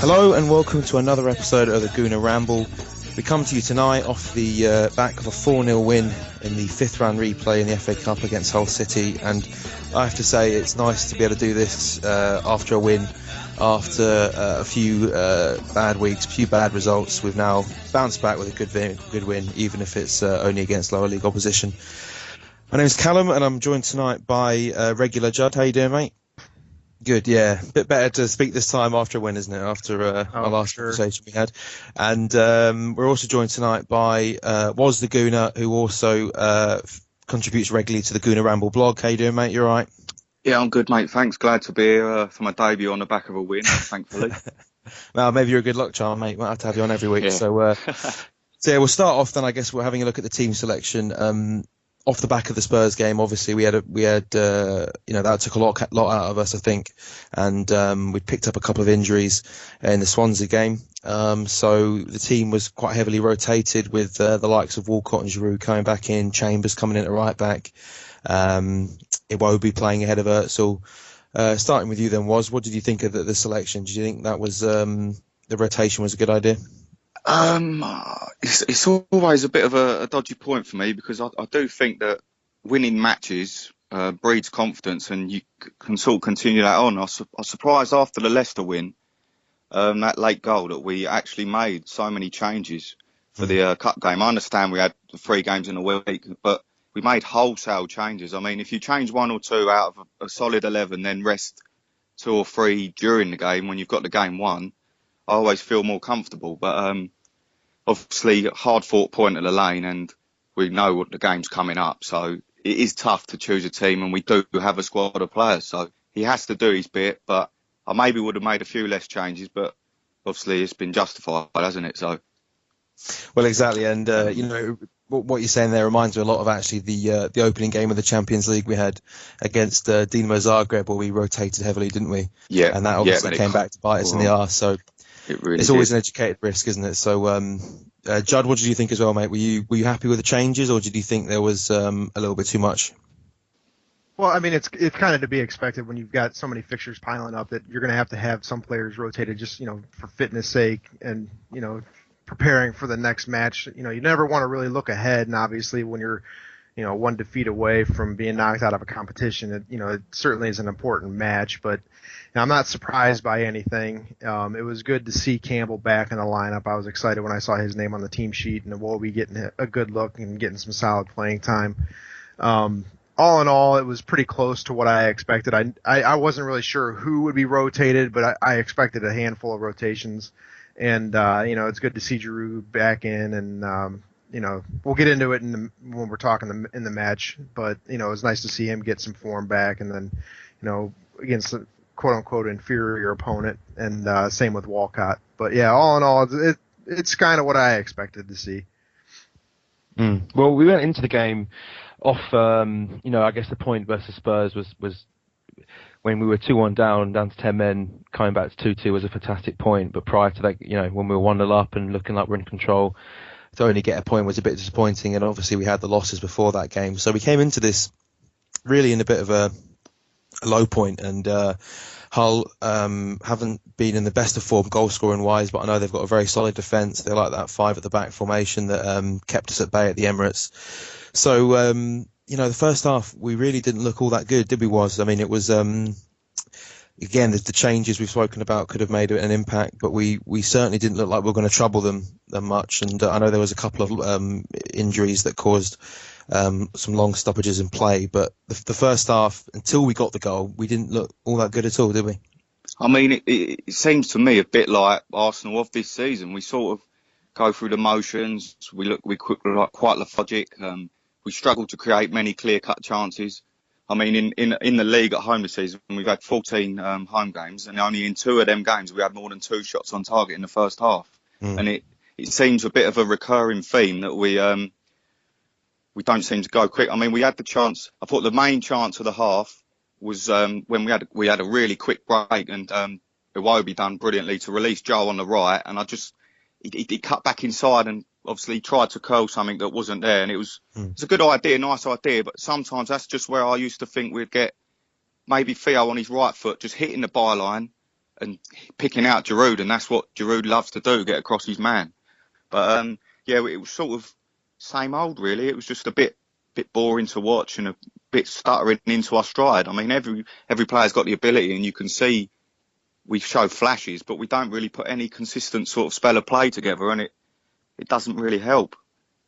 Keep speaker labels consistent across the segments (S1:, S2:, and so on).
S1: Hello and welcome to another episode of the Gooner Ramble. We come to you tonight off the back of a 4-0 win in the fifth round replay in the FA Cup against Hull City, and I have to say it's nice to be able to do this after a win, after a few bad weeks, a few bad results. We've now bounced back with a good win, even if it's only against lower league opposition. My name's Callum and I'm joined tonight by regular Judd. How you doing, mate? Good, yeah. A bit better to speak this time after a win, isn't it? After our last conversation we had. And we're also joined tonight by Was the Gooner, who also contributes regularly to the Gooner Ramble blog. How you doing, mate? You all right?
S2: Yeah, I'm good, mate. Thanks. Glad to be here for my debut on the back of a win, thankfully.
S1: Well, maybe you're a good luck charm, mate. Might have to have you on every week.
S2: Yeah.
S1: So yeah, we'll start off then. I guess we're having a look at the team selection. Off the back of the Spurs game, obviously we had that took a lot out of us, I think, and we picked up a couple of injuries in the Swansea game. So the team was quite heavily rotated with the likes of Walcott and Giroud coming back in, Chambers coming in at right back, Iwobi playing ahead of Özil. Starting with you then, what did you think of the selection? Did you think that was the rotation was a good idea?
S2: It's always a bit of a dodgy point for me because I do think that winning matches breeds confidence and you can sort of continue that on. I was surprised after the Leicester win, that late goal, that we actually made so many changes for the cup game. I understand we had 3 games in a week, but we made wholesale changes. I mean, if you change 1 or 2 out of a solid 11, then rest 2 or 3 during the game when you've got the game won, I always feel more comfortable. But obviously, hard-fought point of the lane, and we know what the game's coming up. So it is tough to choose a team, and we do have a squad of players. So he has to do his bit, but I maybe would have made a few less changes. But obviously, it's been justified, hasn't it? So,
S1: well, exactly, and what you're saying there reminds me a lot of actually the opening game of the Champions League we had against Dinamo Zagreb, where we rotated heavily, didn't we?
S2: Yeah,
S1: and that obviously came back to bite us in the arse. So it's always an educated risk, isn't it? So, Judd, what did you think as well, mate? Were you happy with the changes, or did you think there was a little bit too much?
S3: Well, I mean, it's kind of to be expected when you've got so many fixtures piling up that you're going to have some players rotated just, for fitness sake and, preparing for the next match. You never want to really look ahead. And obviously when you're, 1 defeat away from being knocked out of a competition, it certainly is an important match, but I'm not surprised by anything. It was good to see Campbell back in the lineup. I was excited when I saw his name on the team sheet and Iwobi getting a good look and getting some solid playing time. All in all, it was pretty close to what I expected. I wasn't really sure who would be rotated, but I expected a handful of rotations. And, it's good to see Giroud back in, and, we'll get into it when we're talking in the match, but, it was nice to see him get some form back, and then, against a quote-unquote inferior opponent, and same with Walcott. But, yeah, all in all, it's kind of what I expected to see.
S4: Well, we went into the game off, I guess the point versus Spurs was when we were 2-1 down to 10 men, coming back to 2-2 was a fantastic point. But prior to that, when we were 1-0 up and looking like we're in control, to only get a point was a bit disappointing. And obviously we had the losses before that game. So we came into this really in a bit of a low point. And Hull haven't been in the best of form goal scoring wise, but I know they've got a very solid defence. They like that 5 at the back formation that kept us at bay at the Emirates. So, the first half, we really didn't look all that good, did we, Was? I mean, it was, again, the changes we've spoken about could have made an impact, but we certainly didn't look like we were going to trouble them much. And I know there was a couple of injuries that caused some long stoppages in play, but the first half, until we got the goal, we didn't look all that good at all, did we?
S2: I mean, it seems to me a bit like Arsenal of this season. We sort of go through the motions. We quite lethargic. We struggle to create many clear-cut chances. I mean, in the league at home this season, we've had 14 home games, and only in 2 of them games we had more than 2 shots on target in the first half. And it seems a bit of a recurring theme that we don't seem to go quick. I mean, we had the chance. I thought the main chance of the half was when we had a really quick break, and Iwobi done brilliantly to release Joe on the right, and he cut back inside and obviously tried to curl something that wasn't there, and it's a good idea, nice idea, but sometimes that's just where I used to think we'd get maybe Theo on his right foot just hitting the byline, and picking out Giroud, and that's what Giroud loves to do, get across his man. But yeah, it was sort of same old really. It was just a bit boring to watch and a bit stuttering into our stride. I mean, every player's got the ability, and you can see we show flashes, but we don't really put any consistent sort of spell of play together, and it doesn't really help.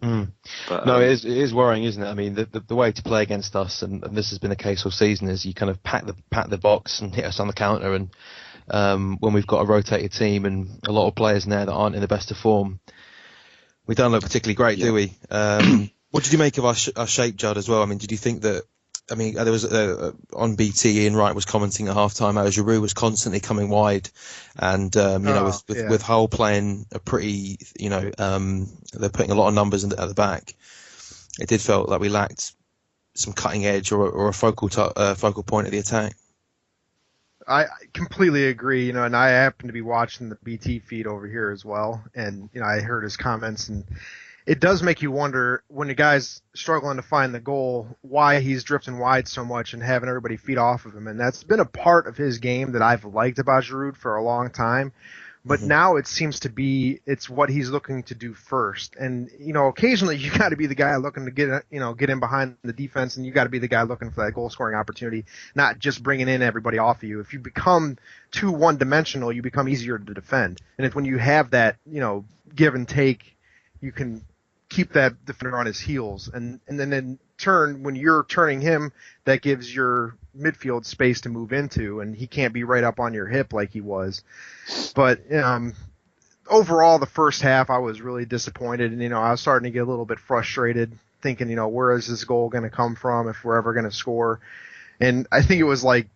S4: But, no, it is worrying, isn't it? I mean, the way to play against us, and this has been the case all season, is you kind of pack the box and hit us on the counter, and when we've got a rotated team and a lot of players now that aren't in the best of form, we don't look particularly great, do we? What did you make of our shape, Judd, as well? I mean, did you think that? I mean, there was on BT, Ian Wright was commenting at half-time how Giroud was constantly coming wide, and with Hull playing a pretty, they're putting a lot of numbers at the back. It did feel like we lacked some cutting edge or a focal point of the attack.
S3: I completely agree, and I happen to be watching the BT feed over here as well, and I heard his comments, and it does make you wonder when the guy's struggling to find the goal, why he's drifting wide so much and having everybody feed off of him. And that's been a part of his game that I've liked about Giroud for a long time. But now it seems to be it's what he's looking to do first. And, occasionally you got to be the guy looking to get in behind the defense, and you got to be the guy looking for that goal scoring opportunity, not just bringing in everybody off of you. If you become too one-dimensional, you become easier to defend. And it's when you have that, give and take, you can keep that defender on his heels, and then in turn, when you're turning him, that gives your midfield space to move into, and he can't be right up on your hip like he was. But overall, the first half, I was really disappointed, and I was starting to get a little bit frustrated, thinking, where is this goal going to come from if we're ever going to score? And I think it was like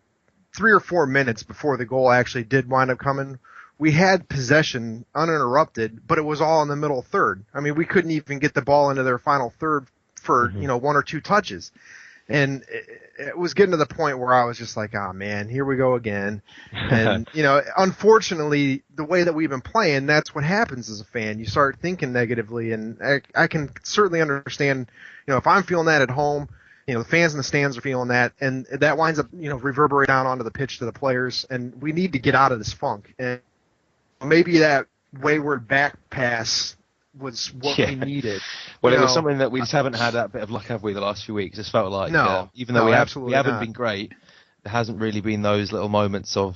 S3: 3 or 4 minutes before the goal actually did wind up coming. We had possession uninterrupted, but it was all in the middle third. I mean, we couldn't even get the ball into their final third for, 1 or 2 touches. And it was getting to the point where I was just like, oh, man, here we go again. And, unfortunately, the way that we've been playing, that's what happens as a fan. You start thinking negatively, and I can certainly understand, if I'm feeling that at home, the fans in the stands are feeling that, and that winds up, reverberating down onto the pitch to the players, and we need to get out of this funk. And maybe that wayward back pass was what we needed.
S4: Well, it was something that we just haven't had that bit of luck, have we, the last few weeks? It's felt like, even though we haven't been great, there hasn't really been those little moments of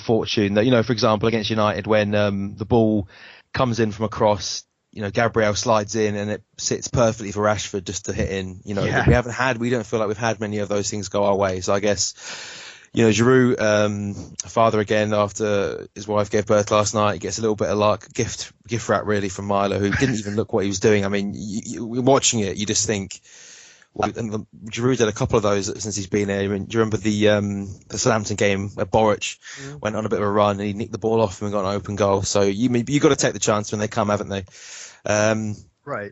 S4: fortune that, for example, against United when the ball comes in from a cross, Gabriel slides in and it sits perfectly for Rashford just to hit in. We don't feel like we've had many of those things go our way. So I guess, Giroud, a father again after his wife gave birth last night, gets a little bit of luck, gift wrap really from Milo, who didn't even look what he was doing. I mean, watching it, you just think, and Giroud did a couple of those since he's been here. I mean, do you remember the Southampton game where Boric went on a bit of a run and he nicked the ball off him and got an open goal? So you got to take the chance when they come, haven't they?
S3: Right.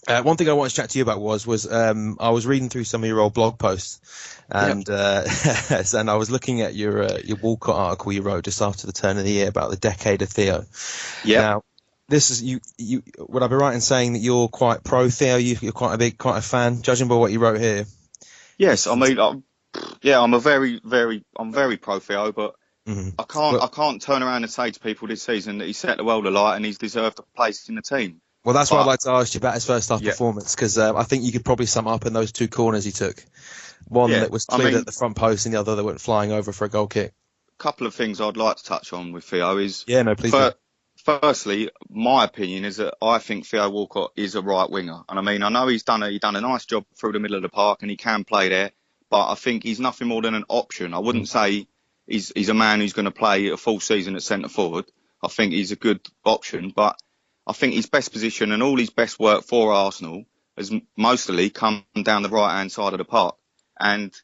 S4: One thing I wanted to chat to you about was I was reading through some of your old blog posts, and and I was looking at your Walcott article you wrote just after the turn of the year about the decade of Theo.
S2: Yeah.
S4: Now, this is you. Would I be right in saying that you're quite pro Theo? You're quite a fan, judging by what you wrote here.
S2: Yes, I mean, I'm very pro Theo, but I can't turn around and say to people this season that he set the world alight and he's deserved a place in the team.
S4: Well, that's why I'd like to ask you about his first half performance, because I think you could probably sum up in those 2 corners he took. One that was cleared at the front post and the other that went flying over for a goal kick.
S2: A couple of things I'd like to touch on with Theo is...
S4: Yeah, no, please do.
S2: Firstly, my opinion is that I think Theo Walcott is a right winger. And I mean, I know he's done a nice job through the middle of the park and he can play there, but I think he's nothing more than an option. I wouldn't say he's a man who's going to play a full season at centre forward. I think he's a good option, but I think his best position and all his best work for Arsenal has mostly come down the right-hand side of the park. And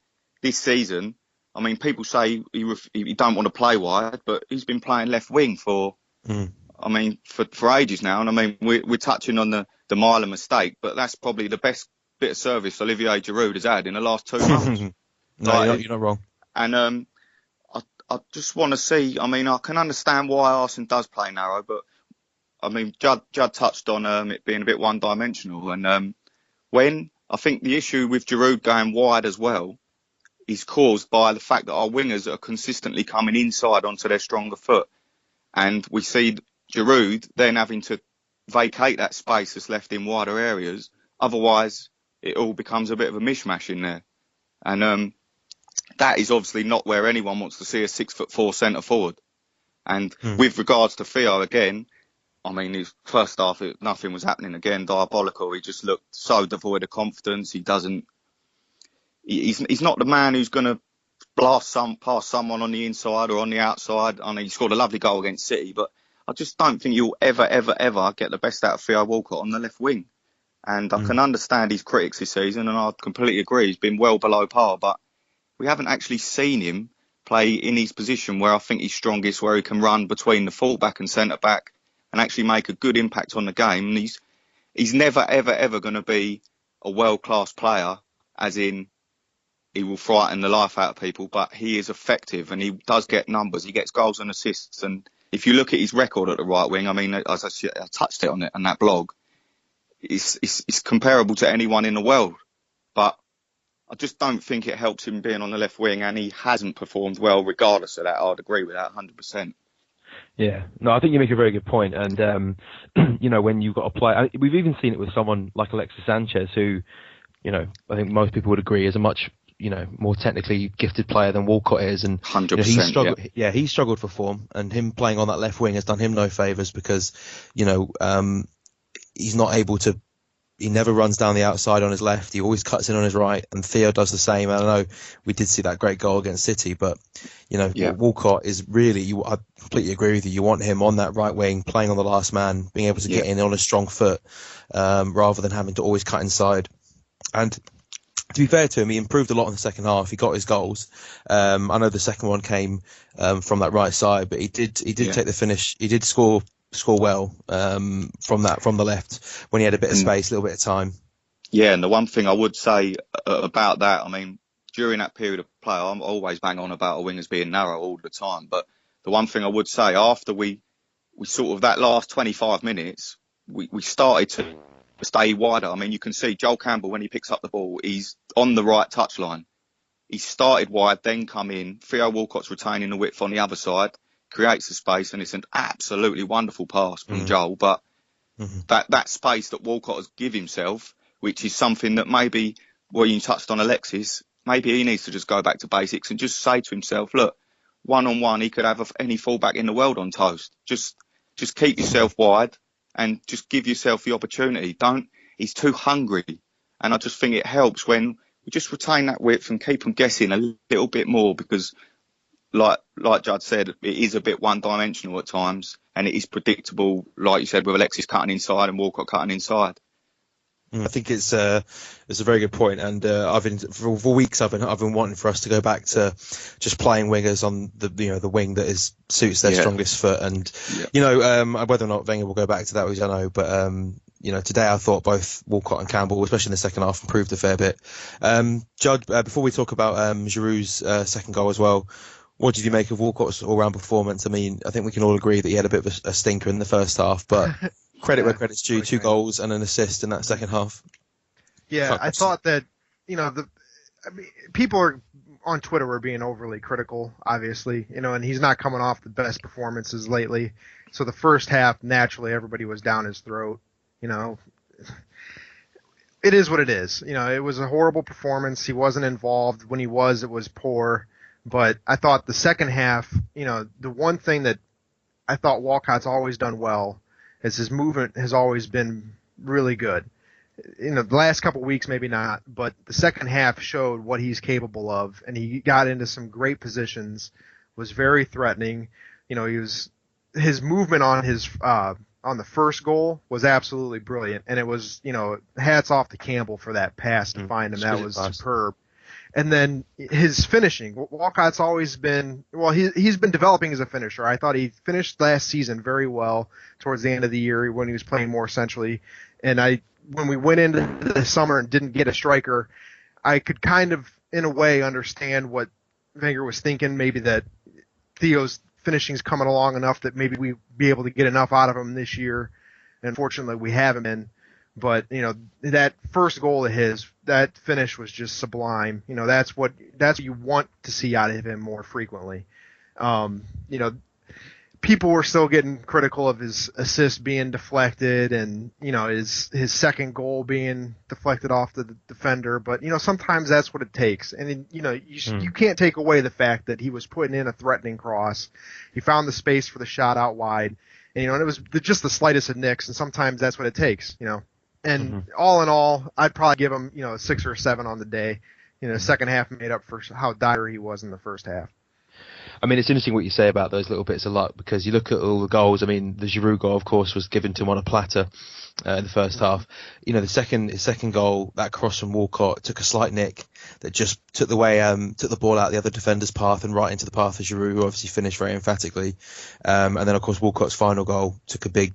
S2: this season, I mean, people say he don't want to play wide, but he's been playing left wing for ages now. And I mean, we're touching on the Milo mistake, but that's probably the best bit of service Olivier Giroud has had in the last 2 months.
S4: No, you're not wrong.
S2: And I just want to see, I mean, I can understand why Arsenal does play narrow, but I mean, Judd touched on it being a bit one-dimensional. And when I think the issue with Giroud going wide as well is caused by the fact that our wingers are consistently coming inside onto their stronger foot. And we see Giroud then having to vacate that space that's left in wider areas. Otherwise, it all becomes a bit of a mishmash in there. And that is obviously not where anyone wants to see a 6'4" centre forward. And with regards to Theo, again, I mean, his first half, nothing was happening again. Diabolical. He just looked so devoid of confidence. He's not the man who's going to blast past someone on the inside or on the outside. I mean, he scored a lovely goal against City, but I just don't think you'll ever get the best out of Theo Walcott on the left wing. And I can understand his critics this season, and I completely agree. He's been well below par, but we haven't actually seen him play in his position where I think he's strongest, where he can run between the fullback and centre-back and actually make a good impact on the game. And he's never, ever going to be a world-class player, as in he will frighten the life out of people, but he is effective and he does get numbers. He gets goals and assists. And if you look at his record at the right wing, I mean, as I touched it on that blog, it's comparable to anyone in the world. But I just don't think it helps him being on the left wing, and he hasn't performed well regardless of that. I'd agree with that 100%.
S4: Yeah, no, I think you make a very good point. And, when you've got a player, we've even seen it with someone like Alexis Sanchez, who, I think most people would agree is a much, more technically gifted player than Walcott is. And
S2: 100%.
S1: He struggled. Yeah, he struggled for form, and him playing on that left wing has done him no favours because, he's not able to. He never runs down the outside on his left. He always cuts in on his right, and Theo does the same. I know we did see that great goal against City, but Walcott is really. I completely agree with you. You want him on that right wing, playing on the last man, being able to get in on a strong foot, rather than having to always cut inside. And to be fair to him, he improved a lot in the second half. He got his goals. I know the second one came from that right side, but he did take the finish. He did score well from the left when he had a bit of space, a little bit of time.
S2: Yeah, and the one thing I would say about that, I mean, during that period of play, I'm always bang on about our wingers being narrow all the time. But the one thing I would say, after we sort of that last 25 minutes, we started to stay wider. I mean, you can see Joel Campbell, when he picks up the ball, he's on the right touchline. He started wide, then come in. Theo Walcott's retaining the width on the other side, creates the space, and it's an absolutely wonderful pass from Joel. But that space that Walcott has given himself, which is something that maybe, well, you touched on Alexis, maybe he needs to just go back to basics and just say to himself, look, one-on-one, he could have any fullback in the world on toast. Just keep yourself wide and just give yourself the opportunity. He's too hungry. And I just think it helps when we just retain that width and keep them guessing a little bit more, because like Judd said, it is a bit one-dimensional at times, and it is predictable, like you said, with Alexis cutting inside and Walcott cutting inside.
S1: I think it's a very good point, and for weeks I've been wanting for us to go back to just playing wingers on the wing that suits their strongest foot, and whether or not Wenger will go back to that, I don't know, but today I thought both Walcott and Campbell, especially in the second half, improved a fair bit. Judd, before we talk about Giroud's second goal as well, what did you make of Walcott's all-round performance? I mean, I think we can all agree that he had a bit of a stinker in the first half, but credit where credit's due, 2 goals and an assist in that second half.
S3: Yeah, I thought that, people on Twitter were being overly critical, obviously, and he's not coming off the best performances lately. So the first half, naturally, everybody was down his throat. It is what it is. It was a horrible performance. He wasn't involved. When he was, it was poor. But I thought the second half, the one thing that I thought Walcott's always done well is his movement has always been really good. The last couple of weeks, maybe not, but the second half showed what he's capable of, and he got into some great positions, was very threatening. His movement on on the first goal was absolutely brilliant, and it was, hats off to Campbell for that pass to find him. That was superb. And then his finishing, Walcott's always been, he's been developing as a finisher. I thought he finished last season very well towards the end of the year when he was playing more centrally. And when we went into the summer and didn't get a striker, I could kind of, in a way, understand what Wenger was thinking, maybe that Theo's finishing's coming along enough that maybe we'd be able to get enough out of him this year. And fortunately, we haven't been. But, that first goal of his, that finish was just sublime. That's what you want to see out of him more frequently. People were still getting critical of his assist being deflected and, his second goal being deflected off the defender. But, sometimes that's what it takes. And, you can't take away the fact that he was putting in a threatening cross. He found the space for the shot out wide. And, it was just the slightest of nicks. And sometimes that's what it takes, And all in all, I'd probably give him, a 6 or 7 on the day. Second half made up for how dire he was in the first half.
S4: I mean, it's interesting what you say about those little bits of luck, because you look at all the goals. I mean, the Giroud goal, of course, was given to him on a platter in the first half. His second goal, that cross from Walcott, took a slight nick that just took the ball out the other defender's path and right into the path of Giroud, who obviously finished very emphatically. And then, of course, Walcott's final goal took a big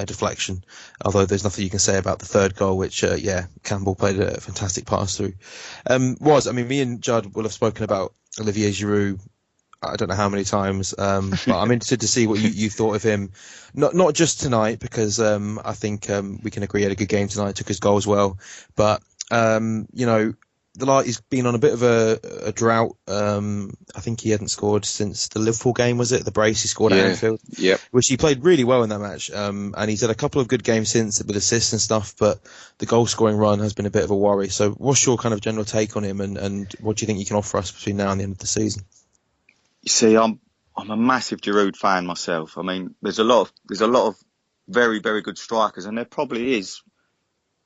S4: deflection, although there's nothing you can say about the third goal, which Campbell played a fantastic pass through. Me and Judd will have spoken about Olivier Giroud I don't know how many times, but I'm interested to see what you thought of him, not just tonight, because I think we can agree he had a good game tonight, took his goals well, but he's been on a bit of a drought. I think he hadn't scored since the Liverpool game, was it? The brace he scored at Anfield, which he played really well in that match. And he's had a couple of good games since with assists and stuff, but the goal scoring run has been a bit of a worry. So what's your kind of general take on him, and what do you think you can offer us between now and the end of the season?
S2: You see, I'm a massive Giroud fan myself. I mean, there's a lot of very, very good strikers, and there probably is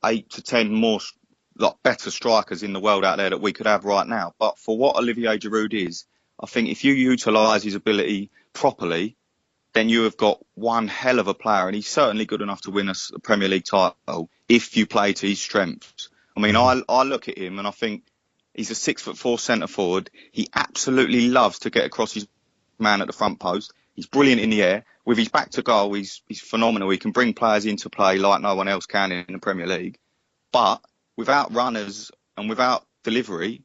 S2: 8 to 10 more better strikers in the world out there that we could have right now. But for what Olivier Giroud is, I think if you utilise his ability properly, then you have got one hell of a player, and he's certainly good enough to win us a Premier League title if you play to his strengths. I mean, I look at him and I think he's a 6'4" centre forward. He absolutely loves to get across his man at the front post. He's brilliant in the air. With his back to goal, he's phenomenal. He can bring players into play like no one else can in the Premier League. But without runners and without delivery,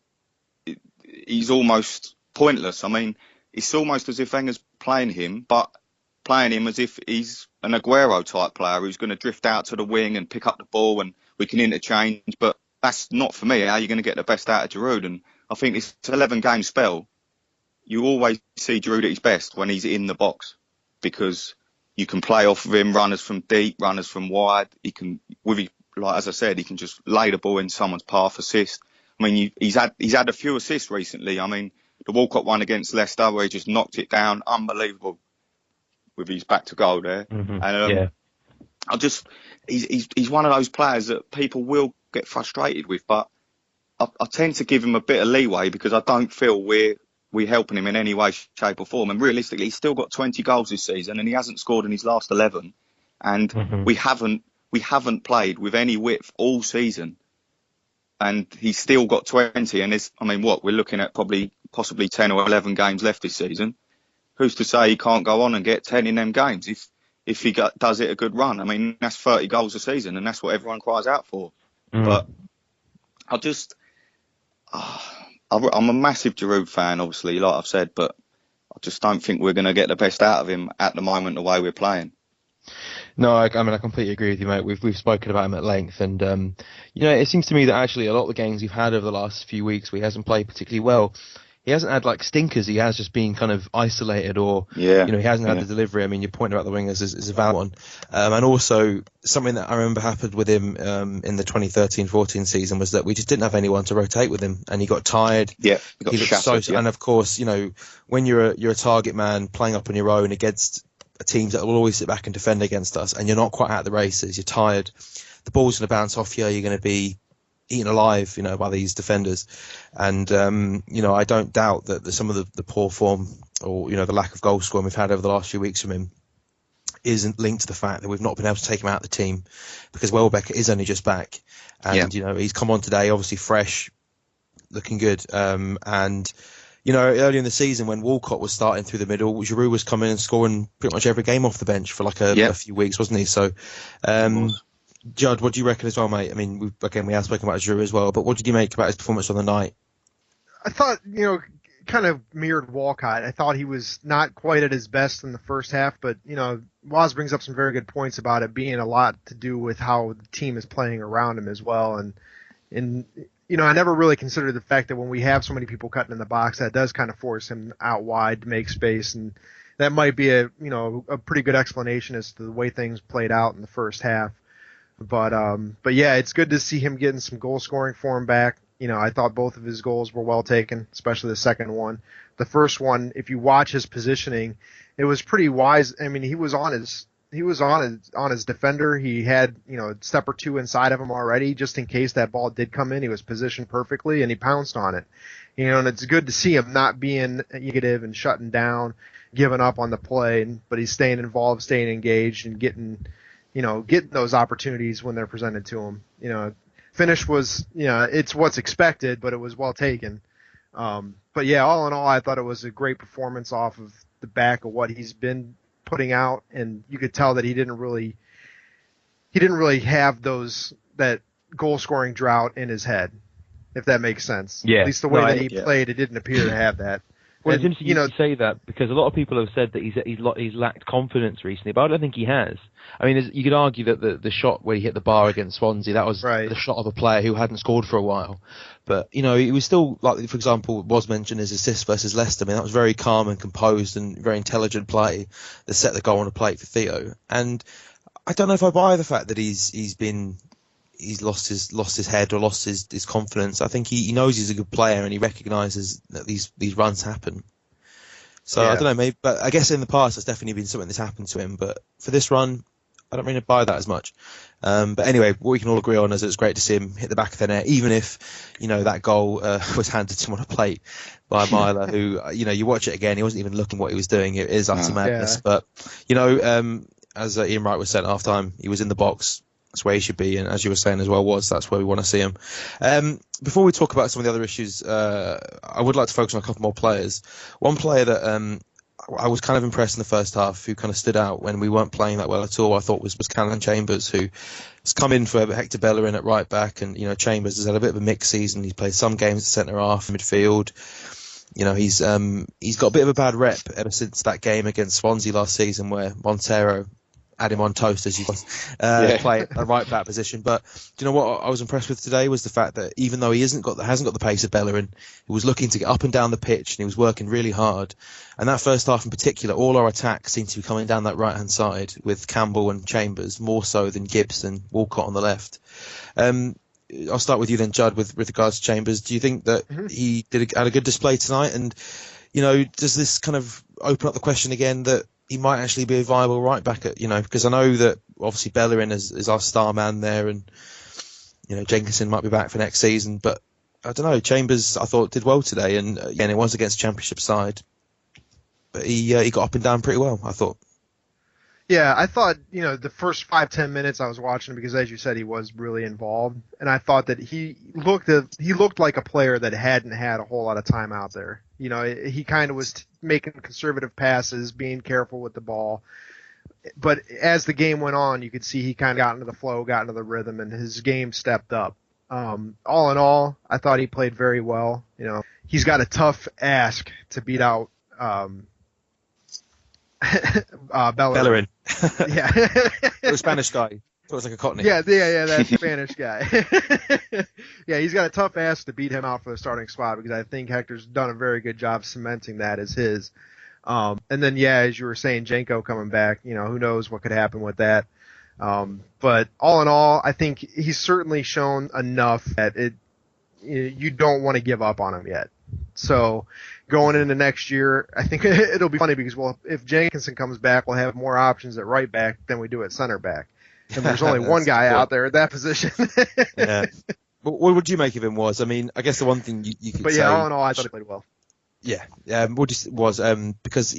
S2: he's almost pointless. I mean, it's almost as if Wenger's playing him, but playing him as if he's an Aguero type player who's going to drift out to the wing and pick up the ball and we can interchange. But that's not, for me, how you're going to get the best out of Giroud. And I think this 11-game spell, you always see Giroud at his best when he's in the box, because you can play off of him, runners from deep, runners from wide. He can, as I said, he can just lay the ball in someone's path, assist. I mean, he's had a few assists recently. I mean, the Walcott one against Leicester where he just knocked it down, unbelievable with his back to goal there. And he's one of those players that people will get frustrated with, but I tend to give him a bit of leeway because I don't feel we're helping him in any way, shape or form. And realistically, he's still got 20 goals this season and he hasn't scored in his last 11. And we haven't played with any width all season. And he's still got 20. And we're looking at possibly 10 or 11 games left this season. Who's to say he can't go on and get 10 in them games if he does it a good run? I mean, that's 30 goals a season and that's what everyone cries out for. But I'm a massive Giroud fan, obviously, like I've said, but I just don't think we're going to get the best out of him at the moment, the way we're playing.
S4: No, I completely agree with you, mate. We've spoken about him at length, and it seems to me that actually a lot of the games we've had over the last few weeks, where he hasn't played particularly well. He hasn't had like stinkers. He has just been kind of isolated, or he hasn't had the delivery. I mean, your point about the wingers is a valid one, and also something that I remember happened with him in the 2013-14 season was that we just didn't have anyone to rotate with him, and he got tired.
S2: Yeah, he looked shattered,
S4: and of course, when you're a target man playing up on your own against teams that will always sit back and defend against us, and you're not quite at the races, you're tired, the ball's going to bounce off you, you're going to be eaten alive, by these defenders. And, I don't doubt that some of the poor form or, the lack of goal scoring we've had over the last few weeks from him isn't linked to the fact that we've not been able to take him out of the team, because Welbeck is only just back. And, he's come on today, obviously fresh, looking good. Earlier in the season when Walcott was starting through the middle, Giroud was coming and scoring pretty much every game off the bench for a few weeks, wasn't he? So, Judd, what do you reckon as well, mate? I mean, we have spoken about Giroud as well, but what did you make about his performance on the night?
S3: I thought, kind of mirrored Walcott. I thought he was not quite at his best in the first half, but Waz brings up some very good points about it being a lot to do with how the team is playing around him as well. And I never really considered the fact that when we have so many people cutting in the box, that does kind of force him out wide to make space, and that might be a pretty good explanation as to the way things played out in the first half. But yeah, it's good to see him getting some goal scoring form back. I thought both of his goals were well taken, especially the second one. The first one, if you watch his positioning, it was pretty wise. I mean, he was on his defender. He had, a step or two inside of him already, just in case that ball did come in. He was positioned perfectly, and he pounced on it. And it's good to see him not being negative and shutting down, giving up on the play, but he's staying involved, staying engaged, and getting those opportunities when they're presented to him. Finish was, it's what's expected, but it was well taken. But yeah, all in all, I thought it was a great performance off of the back of what he's been putting out, and you could tell that he didn't really have that goal scoring drought in his head, if that makes sense.
S4: Yeah.
S3: At least the way that he played, it didn't appear to have that.
S4: Well, it's interesting you say that, because a lot of people have said that he's lacked confidence recently, but I don't think he has. I mean, you could argue that the shot where he hit the bar against Swansea, that was the shot of a player who hadn't scored for a while. But, he was still, like, for example, was mentioned his assist versus Leicester. I mean, that was very calm and composed and very intelligent play that set the goal on the plate for Theo. And I don't know if I buy the fact that he's lost his head or lost his confidence. I think he knows he's a good player, and he recognises that these runs happen. So I don't know, maybe, but I guess in the past that's definitely been something that's happened to him. But for this run, I don't really buy that as much. But anyway, what we can all agree on is it's great to see him hit the back of the net, even if that goal was handed to him on a plate by Myler, who you watch it again, he wasn't even looking what he was doing. It is utter madness. But as Ian Wright was saying at half time, he was in the box. That's where he should be, and as you were saying as well, that's where we want to see him. Before we talk about some of the other issues, I would like to focus on a couple more players. One player that I was kind of impressed in the first half, who kind of stood out when we weren't playing that well at all, I thought was Callum Chambers, who has come in for Hector Bellerin at right back, and Chambers has had a bit of a mixed season. He's played some games at centre half, midfield. He's got a bit of a bad rep ever since that game against Swansea last season, where Montero had him on toast, as you play a right back position. But do you know what I was impressed with today was the fact that even though he hasn't got the pace of Bellerin, he was looking to get up and down the pitch, and he was working really hard. And that first half in particular, all our attacks seemed to be coming down that right hand side with Campbell and Chambers more so than Gibbs and Walcott on the left. I'll start with you then, Judd, with regards to Chambers. Do you think that he had a good display tonight? And does this kind of open up the question again that he might actually be a viable right back at, because I know that obviously Bellerin is our star man there, and Jenkinson might be back for next season, but I don't know, Chambers I thought did well today, and again it was against a Championship side, but he got up and down pretty well, I thought.
S3: Yeah, I thought, the first 5-10 minutes I was watching, because as you said, he was really involved, and I thought that he looked like a player that hadn't had a whole lot of time out there. He kind of was making conservative passes, being careful with the ball. But as the game went on, you could see he kind of got into the flow, got into the rhythm, and his game stepped up. All in all, I thought he played very well. He's got a tough ask to beat out
S1: Bellerin.
S3: Yeah.
S1: The Spanish guy. It was like a Cockney.
S3: Yeah, that Spanish guy. Yeah, he's got a tough ask to beat him out for the starting spot, because I think Hector's done a very good job cementing that as his. And then, as you were saying, Janko coming back, who knows what could happen with that. But all in all, I think he's certainly shown enough that you don't want to give up on him yet. So going into next year, I think it'll be funny, because if Jenkinson comes back, we'll have more options at right back than we do at center back. And there's only one guy out there at that position.
S1: Yeah. What would you make of him? I mean, I guess the one thing you could say...
S3: But all in all, I thought he played well.
S1: Yeah. Because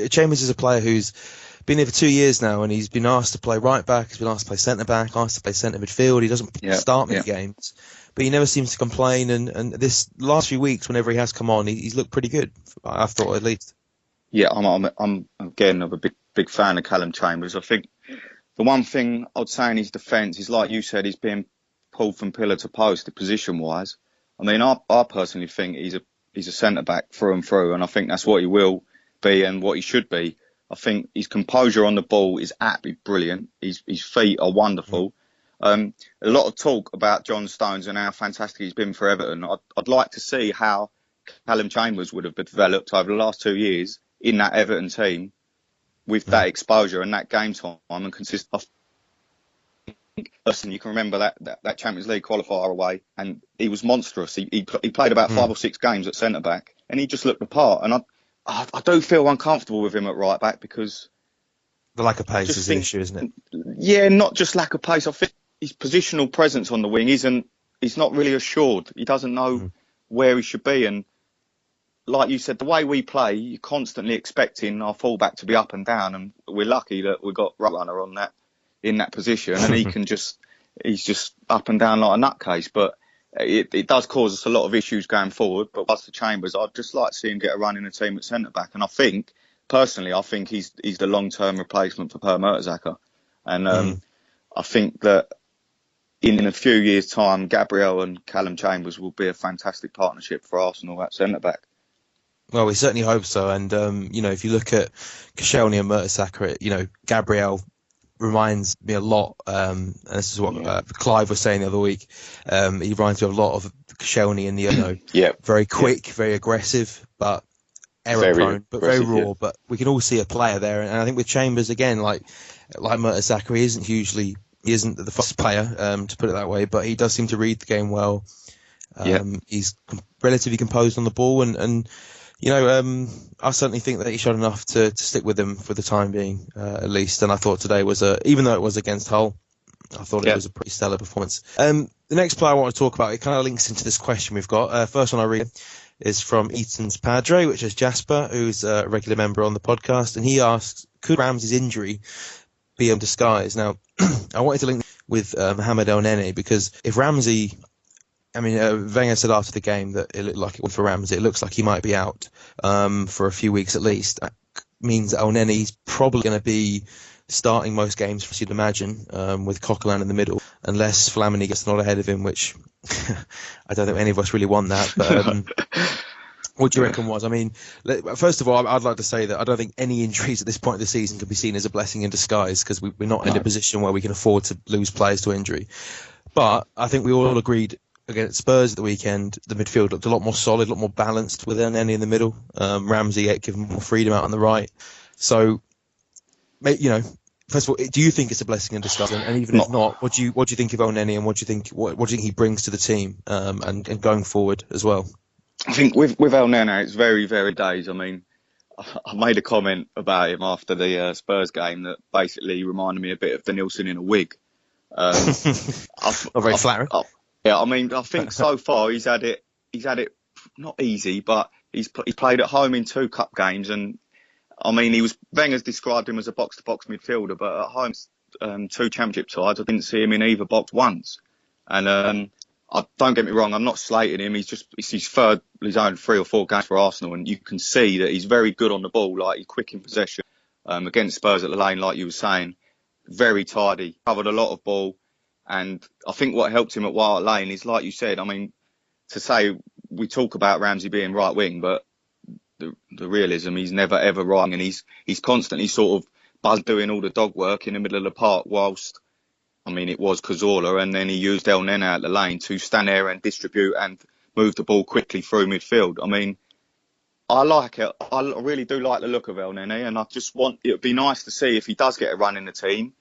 S1: Chambers is a player who's been here for 2 years now, and he's been asked to play right back, he's been asked to play centre back, asked to play centre midfield. He doesn't start many games, but he never seems to complain. And this last few weeks, whenever he has come on, he's looked pretty good, I thought, at least.
S2: Yeah, I'm again a big fan of Callum Chambers. I think the one thing I'd say in his defence is, like you said, he's being pulled from pillar to post, position-wise. I mean, I personally think he's a centre back through and through, and I think that's what he will be and what he should be. I think his composure on the ball is absolutely brilliant. His feet are wonderful. A lot of talk about John Stones and how fantastic he's been for Everton. I'd like to see how Callum Chambers would have developed over the last 2 years in that Everton team with that exposure and that game time and consist of. Listen, you can remember that Champions League qualifier away, and he was monstrous. He played about 5 or 6 games at centre back, and he just looked the part. And I do feel uncomfortable with him at right back because
S1: the lack of pace is an issue, isn't it?
S2: Yeah, not just lack of pace. I think his positional presence on the wing he's not really assured. He doesn't know where he should be, and like you said, the way we play, you're constantly expecting our fullback to be up and down, and we're lucky that we got Runner on that in that position, and he's just up and down like a nutcase. But it does cause us a lot of issues going forward. But as for Chambers, I'd just like to see him get a run in the team at centre back, and I think he's the long-term replacement for Per Mertesacker, and I think that in a few years' time, Gabriel and Callum Chambers will be a fantastic partnership for Arsenal at centre back.
S1: Well, we certainly hope so. And, if you look at Koscielny and Mertesacker, Gabriel reminds me a lot, and this is what Clive was saying the other week. He reminds me a lot of Koscielny in the, very quick, very aggressive, but error-prone, but very raw. Yeah. But we can all see a player there. And I think with Chambers, again, like Mertesacker, he isn't the fastest player, to put it that way, but he does seem to read the game well. He's relatively composed on the ball, and I certainly think that he showed enough to stick with him for the time being, at least. And I thought today even though it was against Hull, I thought it was a pretty stellar performance. The next player I want to talk about, it kind of links into this question we've got. First one I read is from Eaton's Padre, which is Jasper, who's a regular member on the podcast, and he asks, could Ramsey's injury be a disguise? Now, I wanted to link with Mohamed El Nene, because if Ramsey... Wenger said after the game that it looked like it was for Ramsey. It looks like he might be out for a few weeks at least. That means that El Nene's probably going to be starting most games, as you'd imagine, with Coquelin in the middle, unless Flamini gets not ahead of him, which I don't think any of us really want that. But what do you reckon was? First of all, I'd like to say that I don't think any injuries at this point of the season can be seen as a blessing in disguise, because we're not in a position where we can afford to lose players to injury. But I think we all agreed against Spurs at the weekend, the midfield looked a lot more solid, a lot more balanced with Elneny in the middle. Ramsey given more freedom out on the right. So, first of all, do you think it's a blessing in disguise? And even if not, what do you think of Elneny, and what do you think he brings to the team, and going forward as well?
S2: I think with Elneny, it's very, very days. I made a comment about him after the Spurs game that basically reminded me a bit of the Nielsen in a wig.
S1: Not very flattering.
S2: Yeah, I think so far he's had it not easy, but he's played at home in 2 cup games, and Wenger's described him as a box-to-box midfielder, but at home 2 championship sides, I didn't see him in either box once. And don't get me wrong, I'm not slating him. It's his third, his own 3 or 4 games for Arsenal, and you can see that he's very good on the ball, like he's quick in possession. Against Spurs at the Lane, like you were saying, very tidy, covered a lot of ball. And I think what helped him at White Lane is, like you said, to say we talk about Ramsey being right wing, but the realism, he's never ever right, and he's constantly sort of doing all the dog work in the middle of the park whilst, it was Cazorla, and then he used El Nene at the lane to stand there and distribute and move the ball quickly through midfield. I like it. I really do like the look of El Nene, and I just it would be nice to see if he does get a run in the team,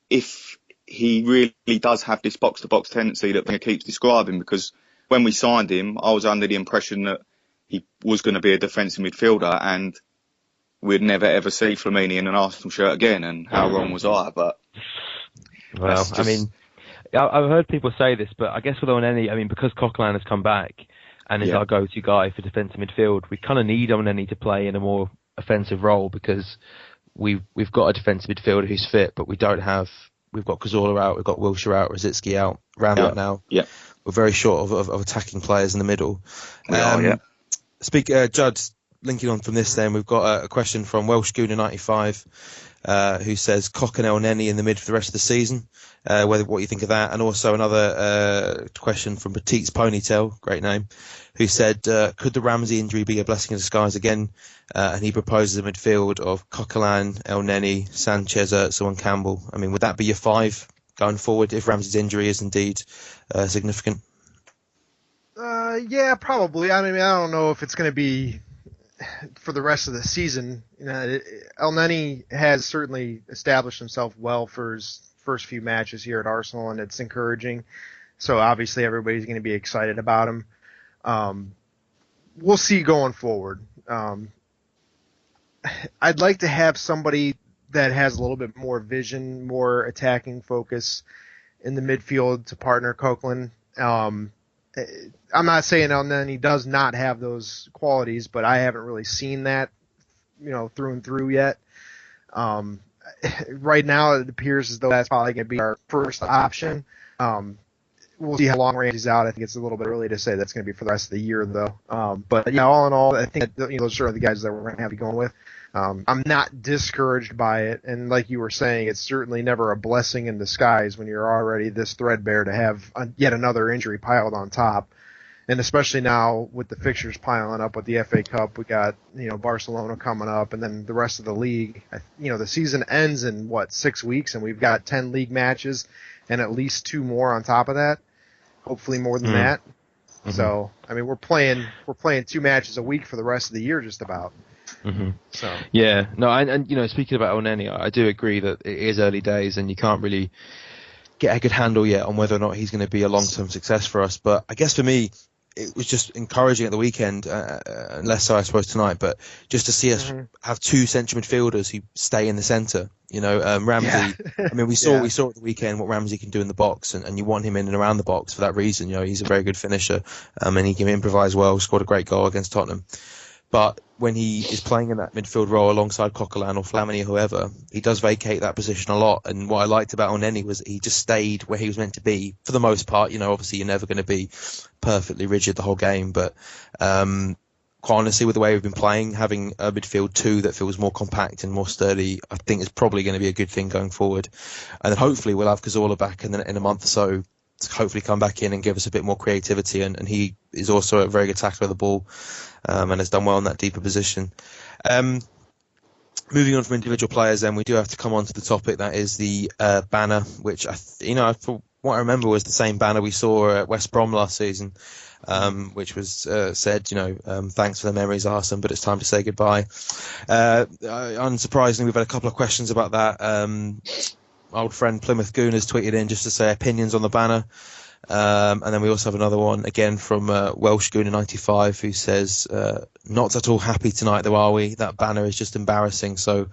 S2: if he really does have this box-to-box tendency that Wenger keeps describing, because when we signed him, I was under the impression that he was going to be a defensive midfielder, and we'd never ever see Flamini in an Arsenal shirt again, and how wrong was I? But
S4: well, I've heard people say this, but I guess with Elneny, because Coquelin has come back and is our go-to guy for defensive midfield, we kind of need Elneny to play in a more offensive role, because we've got a defensive midfielder who's fit, but we've got Cazorla out, we've got Wilshere out, Rosicky out, out now. Yeah. We're very short of attacking players in the middle.
S1: Judd, linking on from this then, we've got a question from Welsh Gooner 95. who says Cock and El Neni in the mid for the rest of the season. What you think of that, and also another question from Petite's Ponytail, great name, who said, could the Ramsey injury be a blessing in disguise again? And he proposes a midfield of Coquelin, El Neni, Sanchez, Özil and Campbell. I mean, would that be your 5 going forward if Ramsey's injury is indeed significant?
S3: Yeah, probably. I mean, I don't know if it's going to be for the rest of the season. El Neni has certainly established himself well for his first few matches here at Arsenal, and it's encouraging. So obviously everybody's going to be excited about him. We'll see going forward. I'd like to have somebody that has a little bit more vision, more attacking focus in the midfield to partner Coquelin. I'm not saying El Neni does not have those qualities, but I haven't really seen that, through and through yet. Right now, it appears as though that's probably going to be our first option. We'll see how long Ramsey's out. I think it's a little bit early to say that's going to be for the rest of the year, though. But yeah, all in all, I think that, those are the guys that we're going to have to be going with. I'm not discouraged by it, and like you were saying, it's certainly never a blessing in disguise when you're already this threadbare to have yet another injury piled on top. And especially now with the fixtures piling up with the FA Cup, we got, Barcelona coming up, and then the rest of the league. The season ends in 6 weeks, and we've got 10 league matches and at least 2 more on top of that. Hopefully more than that. Mm-hmm. So, I mean, we're playing 2 matches a week for the rest of the year, just about.
S4: Mm-hmm.
S3: So
S4: yeah, no, and speaking about El Neni, I do agree that it is early days, and you can't really get a good handle yet on whether or not he's going to be a long-term success for us. But I guess for me, it was just encouraging at the weekend, less so I suppose tonight, but just to see us have 2 central midfielders who stay in the centre. Ramsey. Yeah. I mean, we saw at the weekend what Ramsey can do in the box, and you want him in and around the box for that reason. He's a very good finisher, and he can improvise well. Scored a great goal against Tottenham. But when he is playing in that midfield role alongside Coquelin or Flamini or whoever, he does vacate that position a lot. And what I liked about Oneni was he just stayed where he was meant to be for the most part. Obviously you're never going to be perfectly rigid the whole game, but quite honestly, with the way we've been playing, having a midfield 2 that feels more compact and more sturdy, I think is probably going to be a good thing going forward. And then hopefully we'll have Cazorla back in a month or so to hopefully come back in and give us a bit more creativity. And he is also a very good tackler of the ball. And has done well in that deeper position. Moving on from individual players, then we do have to come on to the topic that is the banner, which from what I remember was the same banner we saw at West Brom last season, which was said, thanks for the memories, Arsene, but it's time to say goodbye. Unsurprisingly, we've had a couple of questions about that. Old friend Plymouth Gooners tweeted in just to say opinions on the banner. And then we also have another one again from Welsh Gooner 95 who says, not at all happy tonight though, are we? That banner is just embarrassing. So,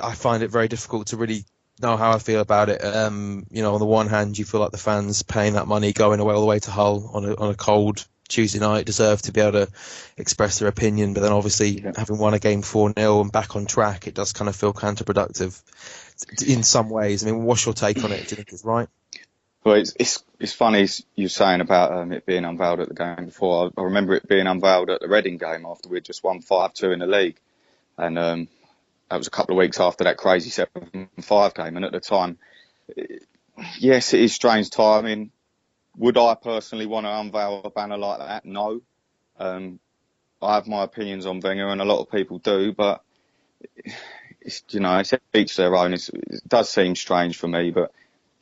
S4: I find it very difficult to really know how I feel about it. On the one hand, you feel like the fans paying that money, going away all the way to Hull on a cold Tuesday night deserve to be able to express their opinion. But then obviously having won a game 4-0 and back on track, it does kind of feel counterproductive in some ways. I mean, what's your take on it? Do you think it's right?
S2: Well, it's funny you're saying about it being unveiled at the game before. I remember it being unveiled at the Reading game after we'd just won 5-2 in the league. And that was a couple of weeks after that crazy 7-5 game. And at the time, yes, it is strange timing. Would I personally want to unveil a banner like that? No. I have my opinions on Wenger, and a lot of people do, but it's each their own. It does seem strange for me, but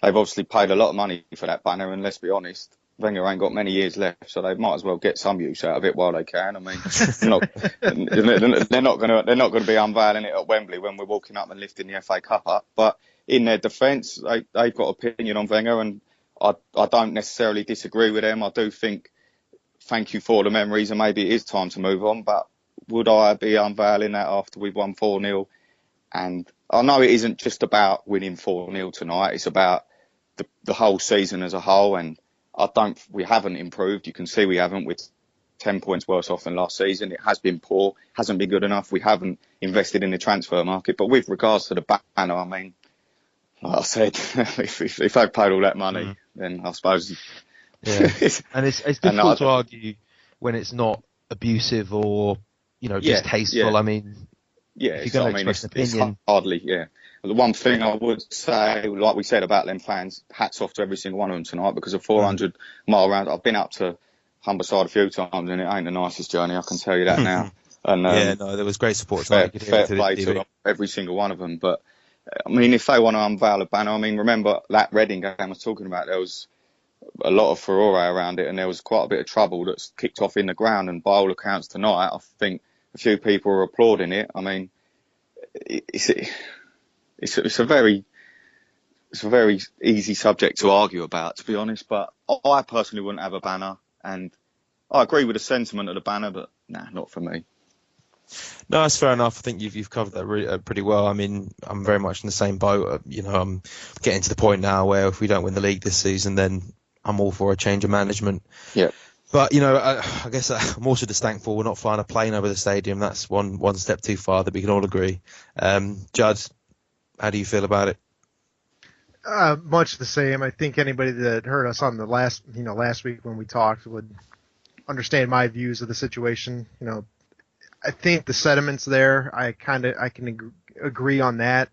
S2: they've obviously paid a lot of money for that banner, and let's be honest, Wenger ain't got many years left, so they might as well get some use out of it while they can. I mean, they're not going to be unveiling it at Wembley when we're walking up and lifting the FA Cup up. But in their defence, they've got opinion on Wenger, and I don't necessarily disagree with them. I do think, thank you for the memories, and maybe it is time to move on. But would I be unveiling that after we've won 4-0? And I know it isn't just about winning 4-0 tonight. It's about the whole season as a whole. And we haven't improved. You can see we haven't. We're 10 points worse off than last season. It has been poor, hasn't been good enough. We haven't invested in the transfer market. But with regards to the banner, I mean, like I said, if they've paid all that money, then I suppose.
S4: Yeah. And it's difficult to argue when it's not abusive or, distasteful.
S2: Yeah.
S4: I mean,
S2: Yeah,
S4: if you're going to express an opinion,
S2: it's hardly, yeah. The one thing I would say, like we said about them fans, hats off to every single one of them tonight, because a 400-mile round, I've been up to Humberside a few times, and it ain't the nicest journey, I can tell you that now. And
S1: there was great support tonight.
S2: fair play to every single one of them. But I mean, if they want to unveil a banner, I mean, remember that Reading game I was talking about? There was a lot of furore around it, and there was quite a bit of trouble that's kicked off in the ground. And by all accounts tonight, I think a few people were applauding it. I mean, it's a very easy subject to argue about, to be honest. But I personally wouldn't have a banner, and I agree with the sentiment of the banner, but nah, not for me.
S1: No, that's fair enough. I think you've covered that pretty well. I mean, I'm very much in the same boat. I'm getting to the point now where if we don't win the league this season, then I'm all for a change of management.
S2: Yeah.
S1: But, I guess I'm also just thankful we're not flying a plane over the stadium. That's one step too far, that we can all agree. Judd, how do you feel about it?
S3: Much the same. I think anybody that heard us on the last week when we talked would understand my views of the situation. I think the sentiment's there. I can agree on that.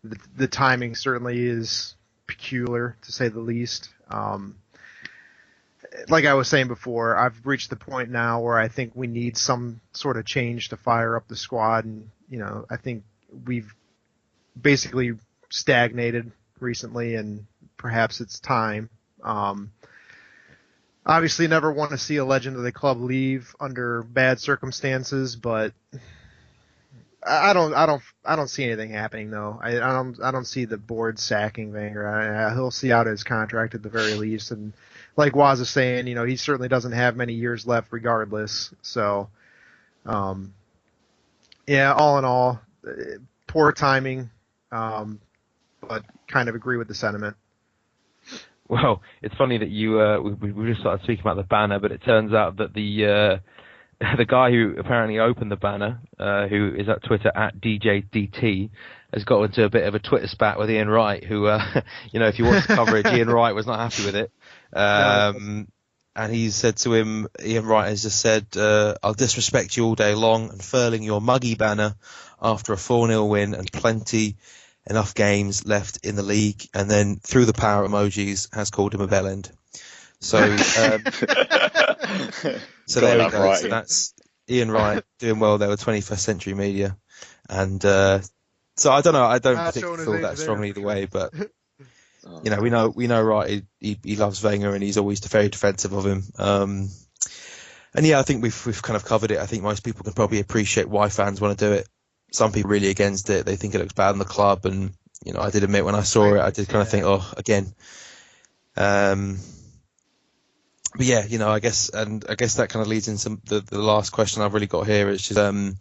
S3: The timing certainly is peculiar, to say the least. Like I was saying before, I've reached the point now where I think we need some sort of change to fire up the squad, and I think we've basically stagnated recently, and perhaps it's time. Obviously, never want to see a legend of the club leave under bad circumstances, but I don't see anything happening though. I don't see the board sacking Wenger. He'll see out his contract at the very least, and like Waz is saying, he certainly doesn't have many years left, regardless. So, all in all, poor timing, but kind of agree with the sentiment.
S4: Well, it's funny that we just started speaking about the banner, but it turns out that the guy who apparently opened the banner, who is at Twitter at DJDT, has got into a bit of a Twitter spat with Ian Wright, who, if you watch the coverage, Ian Wright was not happy with it. And he said to him, Ian Wright has just said, I'll disrespect you all day long, and furling your muggy banner after a 4-0 win and enough games left in the league, and then through the power emojis has called him a bellend. So, so there we go. Right, so that's Ian Wright doing well there with 21st Century Media, and so I don't know. I don't particularly feel that strongly either way, but we know Wright. He loves Wenger, and he's always very defensive of him. And I think we've kind of covered it. I think most people can probably appreciate why fans want to do it. Some people really against it. They think it looks bad on the club, and I did admit when I saw it, I did kind of think, again. But I guess that kind of leads into the last question I've really got here, is just I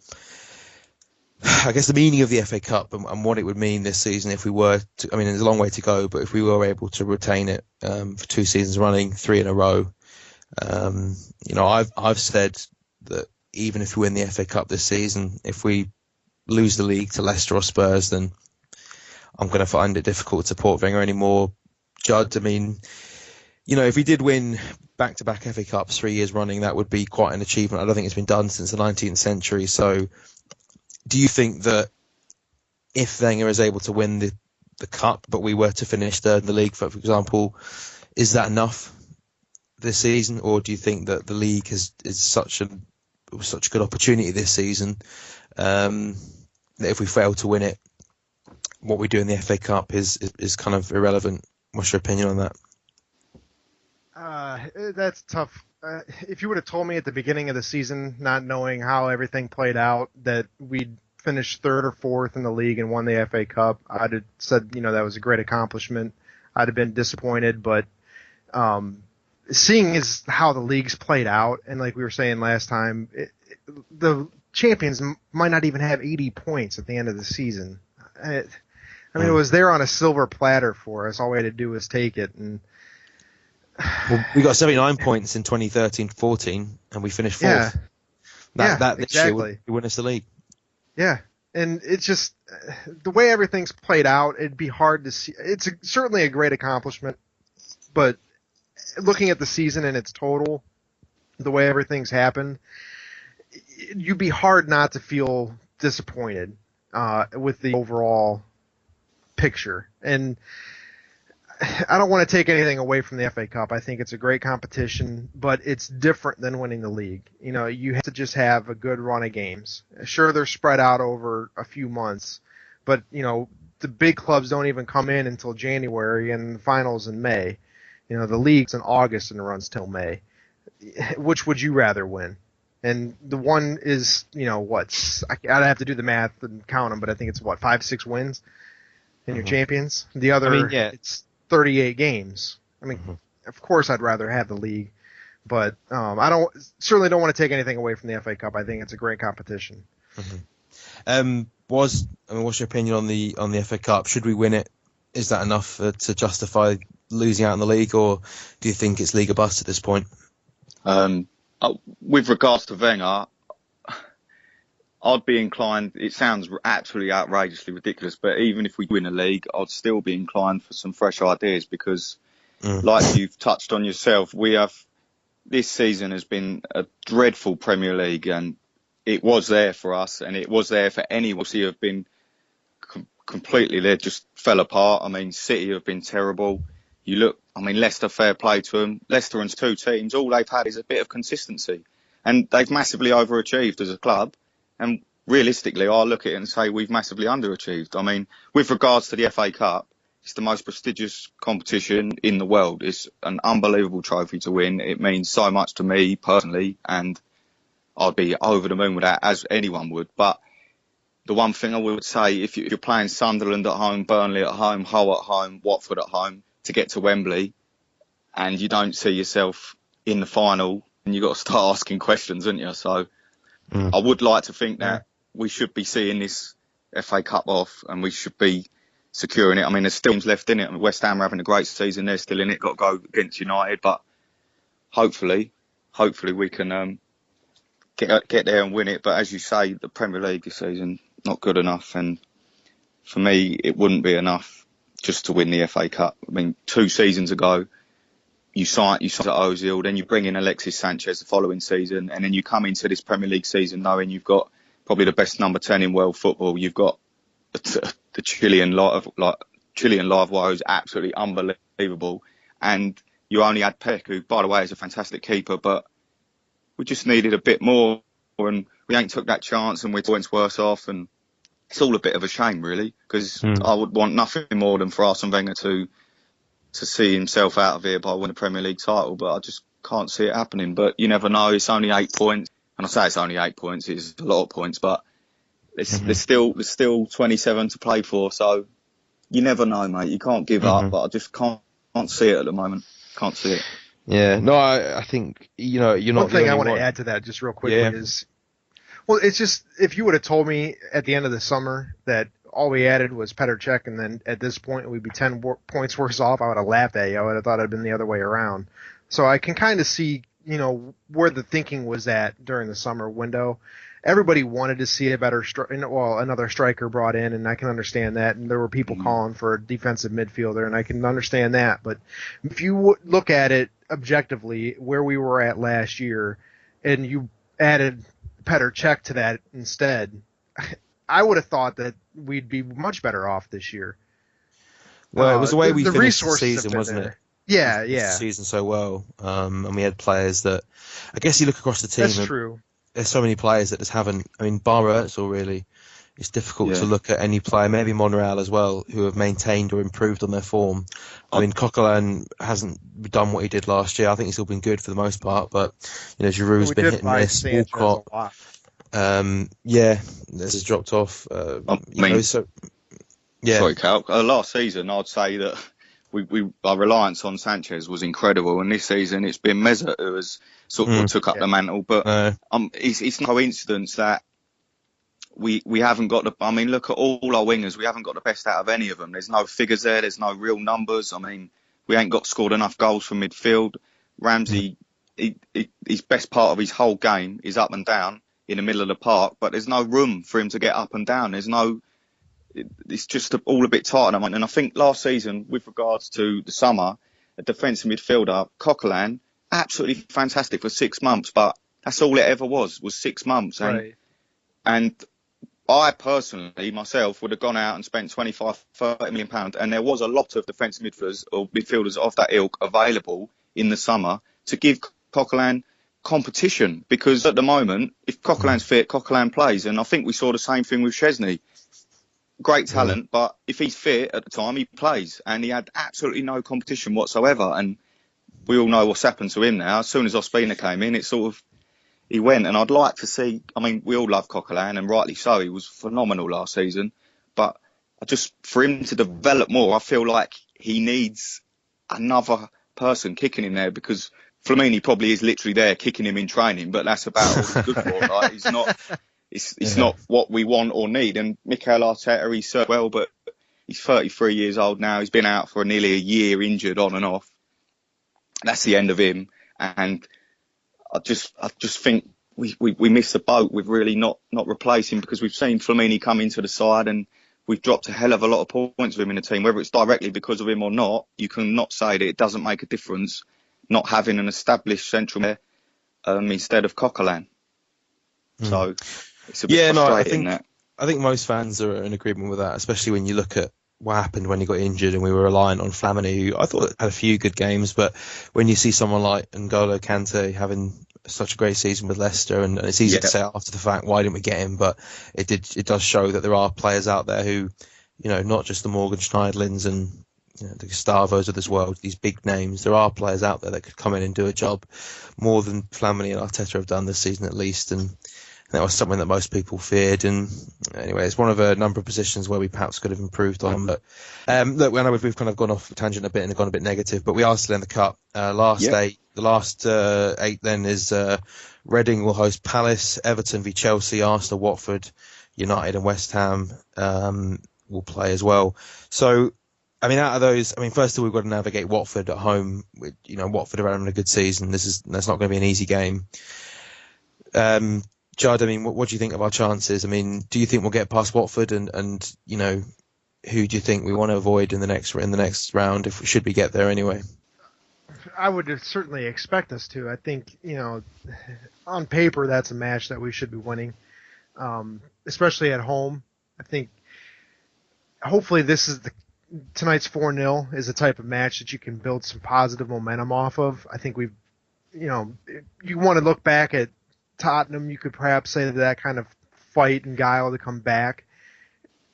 S4: guess the meaning of the FA Cup and what it would mean this season if we were to. I mean, there's a long way to go, but if we were able to retain it for 2 seasons running, 3 in a row, I've said that even if we win the FA Cup this season, if we lose the league to Leicester or Spurs, then I'm going to find it difficult to support Wenger anymore. Judd, I mean, if we did win back-to-back FA Cups 3 years running, that would be quite an achievement. I don't think it's been done since the 19th century. So do you think that if Wenger is able to win the Cup, but we were to finish third in the league, for example, is that enough this season? Or do you think that the league is such a good opportunity this season that if we fail to win it, what we do in the FA Cup is kind of irrelevant? What's your opinion on that?
S3: That's tough. If you would have told me at the beginning of the season, not knowing how everything played out, that we'd finish 3rd or 4th in the league and won the FA Cup, I'd have said, that was a great accomplishment. I'd have been disappointed, but seeing is how the league's played out, and like we were saying last time, the champions might not even have 80 points at the end of the season. It was there on a silver platter for us. All we had to do was take it. And
S1: we got 79 points in 2013-14, and we finished 4th. That this year would win us the league.
S3: Yeah, and it's just the way everything's played out. It'd be hard to see. It's certainly a great accomplishment, but looking at the season in its total, the way everything's happened, you'd be hard not to feel disappointed with the overall picture. And I don't want to take anything away from the FA Cup. I think it's a great competition, but it's different than winning the league. You have to just have a good run of games. Sure, they're spread out over a few months, but the big clubs don't even come in until January, and the finals in May. The league's in August and runs till May. Which would you rather win? And the one is, I'd have to do the math and count them, but I think it's 5-6 wins in your champions. The other, it's 38 games. Of course I'd rather have the league, but I certainly don't want to take anything away from the FA Cup. I think it's a great competition.
S1: What's your opinion on the FA Cup? Should we win it? Is that enough to justify losing out in the league, or do you think it's league or bust at this point?
S2: With regards to Wenger, I'd be inclined, it sounds absolutely outrageously ridiculous, but even if we win a league, I'd still be inclined for some fresh ideas because, like you've touched on yourself, this season has been a dreadful Premier League, and it was there for us, and it was there for anyone who have been completely, they just fell apart. City have been terrible. You look, Leicester, fair play to them. Leicester and two teams, all they've had is a bit of consistency, and they've massively overachieved as a club. And realistically, I look at it and say we've massively underachieved. With regards to the FA Cup, it's the most prestigious competition in the world. It's an unbelievable trophy to win. It means so much to me personally, and I'd be over the moon with that, as anyone would. But the one thing I would say, if you're playing Sunderland at home, Burnley at home, Hull at home, Watford at home, to get to Wembley, and you don't see yourself in the final, and you've got to start asking questions, haven't you? So I would like to think that we should be seeing this FA Cup off, and we should be securing it. There's still teams left in it. West Ham are having a great season. They're still in it. Got to go against United, but hopefully we can get there and win it. But as you say, the Premier League this season, not good enough. And for me, it wouldn't be enough just to win the FA Cup. 2 seasons ago, you signed Ozil, then you bring in Alexis Sanchez the following season, and then you come into this Premier League season knowing you've got probably the best number 10 in world football. You've got the Chilean Live who's absolutely unbelievable, and you only had Peck, who, by the way, is a fantastic keeper, but we just needed a bit more, and we ain't took that chance, and we're points worse off, and it's all a bit of a shame, really, because I would want nothing more than for Arsene Wenger to see himself out of here by winning a Premier League title, but I just can't see it happening. But you never know. It's only 8 points, and I say it's only 8 points. It's a lot of points, but there's still 27 to play for. So you never know, mate. You can't give up, but I just can't see it at the moment. Can't see it.
S4: Yeah, no, I think you're not.
S3: One thing I want to add to that, just real quickly, is, well, it's just, if you would have told me at the end of the summer that all we added was Petr Cech, and then at this point we'd be 10 points worse off, I would have laughed at you. I would have thought it'd been the other way around. So I can kind of see, where the thinking was at during the summer window. Everybody wanted to see a better, another striker brought in, and I can understand that. And there were people calling for a defensive midfielder, and I can understand that. But if you look at it objectively, where we were at last year, and you added Petr Cech to that instead, I would have thought that we'd be much better off this year.
S1: Well, it was the way we finished the season, wasn't it?
S3: Yeah.
S1: The season so well, and we had players that, I guess you look across the team.
S3: That's true.
S1: There's so many players that just haven't. Bar Özil, really, it's difficult to look at any player. Maybe Monreal as well, who have maintained or improved on their form. Coquelin hasn't done what he did last year. I think he's still been good for the most part, but Giroud's been hit and miss. Walcott. This has dropped off.
S2: Sorry, Cal. Last season, I'd say that our reliance on Sanchez was incredible, and this season it's been Mesut who has sort of took up the mantle. But it's no coincidence that we haven't got the. Look at all our wingers. We haven't got the best out of any of them. There's no figures there. There's no real numbers. We ain't scored enough goals from midfield. Ramsey, his best part of his whole game is up and down in the middle of the park, but there's no room for him to get up and down. It's just all a bit tight at the moment. And I think last season, with regards to the summer, a defensive midfielder, Coquelin, absolutely fantastic for 6 months, but That's all it ever was 6 months. And I personally, myself, would have gone out and spent 25, 30 million pounds, and there was a lot of defensive midfielders or midfielders of that ilk available in the summer to give Coquelin competition, because at the moment, if Coquelin's fit, Coquelin plays, and I think we saw the same thing with Chesney. Great talent, but if he's fit at the time, he plays, and he had absolutely no competition whatsoever. And we all know what's happened to him now. As soon as Ospina came in, it sort of, he went. And I'd like to see, I mean, we all love Coquelin, and rightly so. He was phenomenal last season, but for him to develop more, I feel like he needs another person kicking him there, because Flamini probably is literally there kicking him in training, but that's about all he's good for. Like, he's not. It's not what we want or need. And Mikel Arteta, he's served well, but he's 33 years old now. He's been out for nearly a year, injured on and off. That's the end of him. And I just think we missed the boat with really not replacing, because we've seen Flamini come into the side and we've dropped a hell of a lot of points with him in the team. Whether it's directly because of him or not, you can not say that it doesn't make a difference not having an established central there instead of Coquelin. So it's a bit frustrating.
S1: I think most fans are in agreement with that, especially when you look at what happened when he got injured and we were reliant on Flamini, who I thought had a few good games, but when you see someone like N'Golo Kante having such a great season with Leicester, and it's easy to say after the fact, why didn't we get him? But it does show that there are players out there who, not just the Morgan Schneidlins and the Gustavos of this world, these big names. There are players out there that could come in and do a job more than Flamini and Arteta have done this season at least, and that was something that most people feared. And anyway, it's one of a number of positions where we perhaps could have improved on. But look, I know we've kind of gone off tangent a bit and gone a bit negative, but we are still in the cup. The last eight then is Reading will host Palace, Everton v Chelsea, Arsenal, Watford, United and West Ham will play as well. So, I mean, out of those, first of all, we've got to navigate Watford at home. Watford are having a good season. That's not going to be an easy game. Judd, what do you think of our chances? Do you think we'll get past Watford, and who do you think we want to avoid in the next round, should we get there anyway?
S3: I would certainly expect us to. I think, on paper, that's a match that we should be winning, especially at home. I think hopefully tonight's 4-0 is the type of match that you can build some positive momentum off of. I think you want to look back at Tottenham, you could perhaps say that kind of fight and guile to come back,